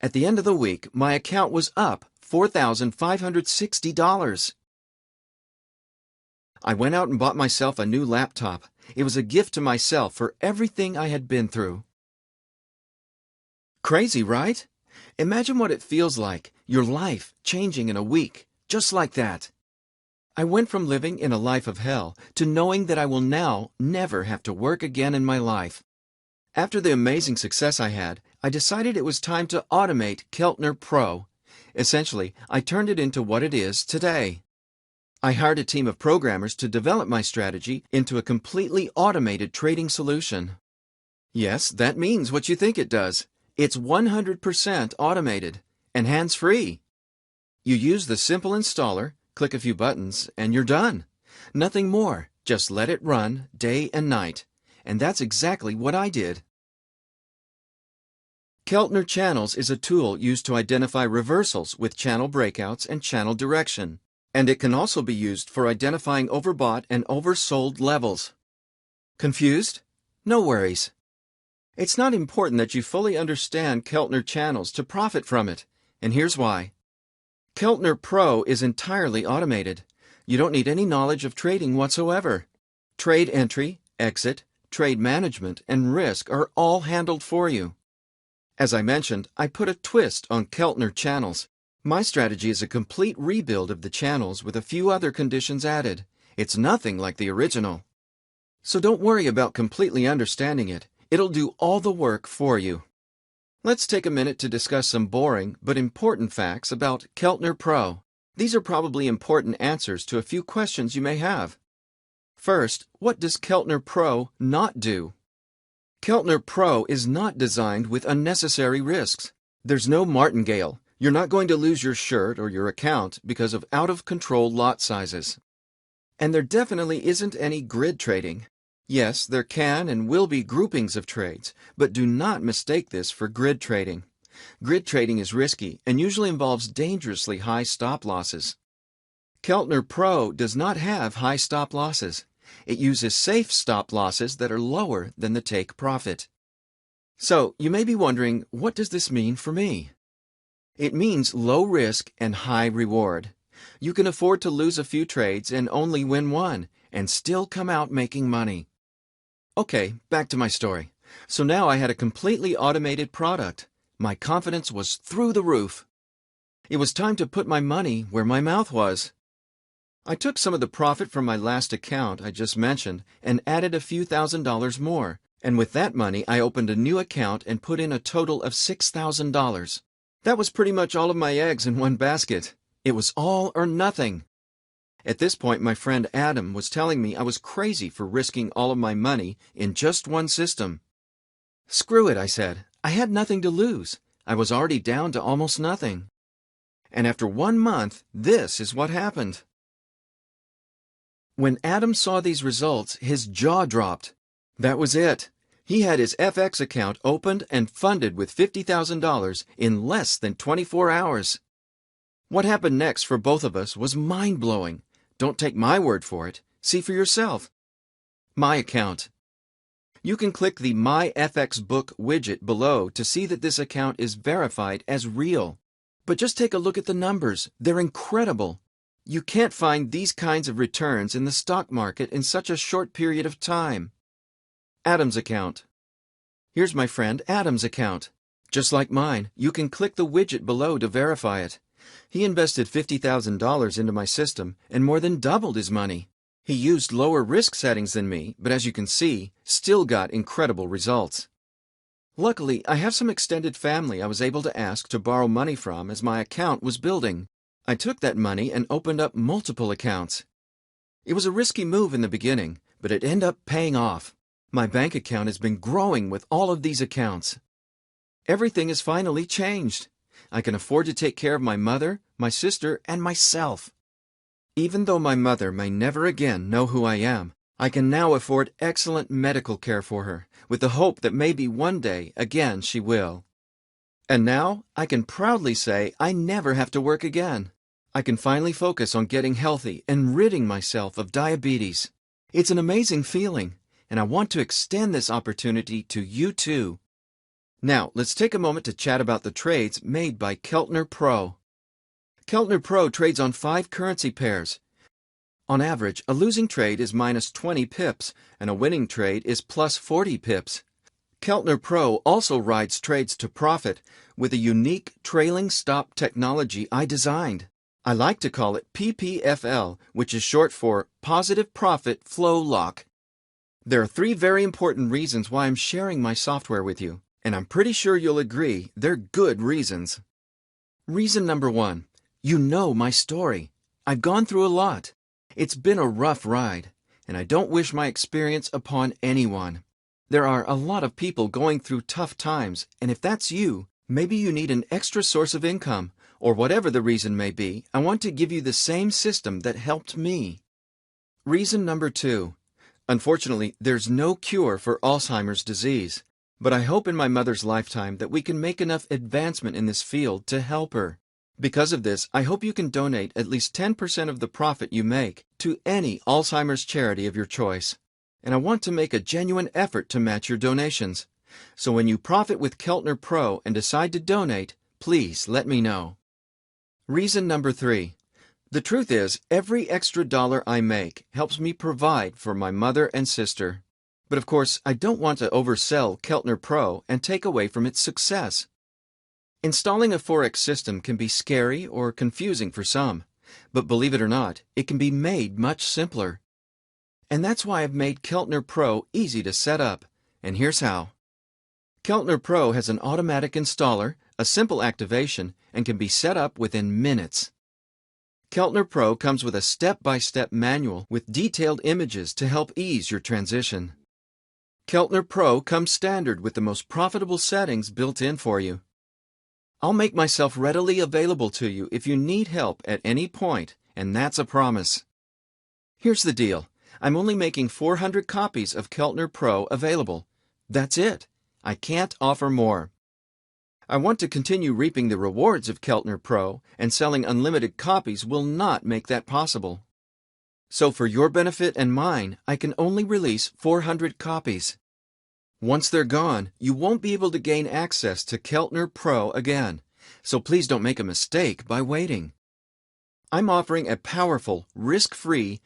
At the end of the week, my account was up $4,560. I went out and bought myself a new laptop. It was a gift to myself for everything I had been through. Crazy, right? Imagine what it feels like, your life changing in a week, just like that. I went from living in a life of hell to knowing that I will now never have to work again in my life. After the amazing success I had, I decided it was time to automate KeltnerPRO. Essentially, I turned it into what it is today. I hired a team of programmers to develop my strategy into a completely automated trading solution. Yes, that means what you think it does. It's 100% automated and hands-free. You use the simple installer, click a few buttons, and you're done. Nothing more, just let it run day and night. And that's exactly what I did. Keltner Channels is a tool used to identify reversals with channel breakouts and channel direction. And it can also be used for identifying overbought and oversold levels. Confused? No worries. It's not important that you fully understand Keltner Channels to profit from it, and here's why. KeltnerPRO is entirely automated. You don't need any knowledge of trading whatsoever. Trade entry, exit, trade management, and risk are all handled for you. As I mentioned, I put a twist on Keltner Channels. My strategy is a complete rebuild of the channels with a few other conditions added. It's nothing like the original. So don't worry about completely understanding it. It'll do all the work for you. Let's take a minute to discuss some boring but important facts about KeltnerPRO. These are probably important answers to a few questions you may have. First, what does KeltnerPRO not do? KeltnerPRO is not designed with unnecessary risks. There's no martingale. You're not going to lose your shirt or your account because of out-of-control lot sizes. And there definitely isn't any grid trading. Yes, there can and will be groupings of trades, but do not mistake this for grid trading. Grid trading is risky and usually involves dangerously high stop losses. KeltnerPRO does not have high stop losses. It uses safe stop losses that are lower than the take profit. So, you may be wondering, what does this mean for me? It means low risk and high reward. You can afford to lose a few trades and only win one, and still come out making money. Okay, back to my story. So now I had a completely automated product. My confidence was through the roof. It was time to put my money where my mouth was. I took some of the profit from my last account I just mentioned and added a few $1,000s more. And with that money, I opened a new account and put in a total of $6,000. That was pretty much all of my eggs in one basket. It was all or nothing. At this point, my friend Adam was telling me I was crazy for risking all of my money in just one system. Screw it, I said. I had nothing to lose. I was already down to almost nothing. And after 1 month, this is what happened. When Adam saw these results, his jaw dropped. That was it. He had his FX account opened and funded with $50,000 in less than 24 hours. What happened next for both of us was mind-blowing. Don't take my word for it. See for yourself. My account. You can click the My FX Book widget below to see that this account is verified as real. But just take a look at the numbers. They're incredible. You can't find these kinds of returns in the stock market in such a short period of time. Adam's account. Here's my friend Adam's account. Just like mine, you can click the widget below to verify it. He invested $50,000 into my system and more than doubled his money. He used lower risk settings than me, but as you can see, still got incredible results. Luckily, I have some extended family I was able to ask to borrow money from as my account was building. I took that money and opened up multiple accounts. It was a risky move in the beginning, but it ended up paying off. My bank account has been growing with all of these accounts. Everything has finally changed. I can afford to take care of my mother, my sister, and myself. Even though my mother may never again know who I am, I can now afford excellent medical care for her, with the hope that maybe one day again she will. And now I can proudly say I never have to work again. I can finally focus on getting healthy and ridding myself of diabetes. It's an amazing feeling, and I want to extend this opportunity to you too. Now, let's take a moment to chat about the trades made by KeltnerPRO. KeltnerPRO trades on 5 currency pairs. On average, a losing trade is minus 20 pips, and a winning trade is plus 40 pips. KeltnerPRO also rides trades to profit with a unique trailing stop technology I designed. I like to call it PPFL, which is short for Positive Profit Flow Lock. There are 3 very important reasons why I'm sharing my software with you, and I'm pretty sure you'll agree they're good reasons. Reason number 1, you know my story. I've gone through a lot. It's been a rough ride, and I don't wish my experience upon anyone. There are a lot of people going through tough times, and if that's you, maybe you need an extra source of income, or whatever the reason may be, I want to give you the same system that helped me. Reason number 2. Unfortunately, there's no cure for Alzheimer's disease, but I hope in my mother's lifetime that we can make enough advancement in this field to help her. Because of this, I hope you can donate at least 10% of the profit you make to any Alzheimer's charity of your choice. And I want to make a genuine effort to match your donations. So when you profit with KeltnerPRO and decide to donate, please let me know. Reason number 3. The truth is, every extra dollar I make helps me provide for my mother and sister. But of course, I don't want to oversell KeltnerPRO and take away from its success. Installing a Forex system can be scary or confusing for some, but believe it or not, it can be made much simpler. And that's why I've made KeltnerPRO easy to set up, and here's how. KeltnerPRO has an automatic installer, a simple activation, and can be set up within minutes. KeltnerPRO comes with a step-by-step manual with detailed images to help ease your transition. KeltnerPRO comes standard with the most profitable settings built in for you. I'll make myself readily available to you if you need help at any point, and that's a promise. Here's the deal. I'm only making 400 copies of KeltnerPRO available. That's it. I can't offer more. I want to continue reaping the rewards of KeltnerPRO, and selling unlimited copies will not make that possible. So for your benefit and mine, I can only release 400 copies. Once they're gone, you won't be able to gain access to KeltnerPRO again, so please don't make a mistake by waiting. I'm offering a powerful, risk-free,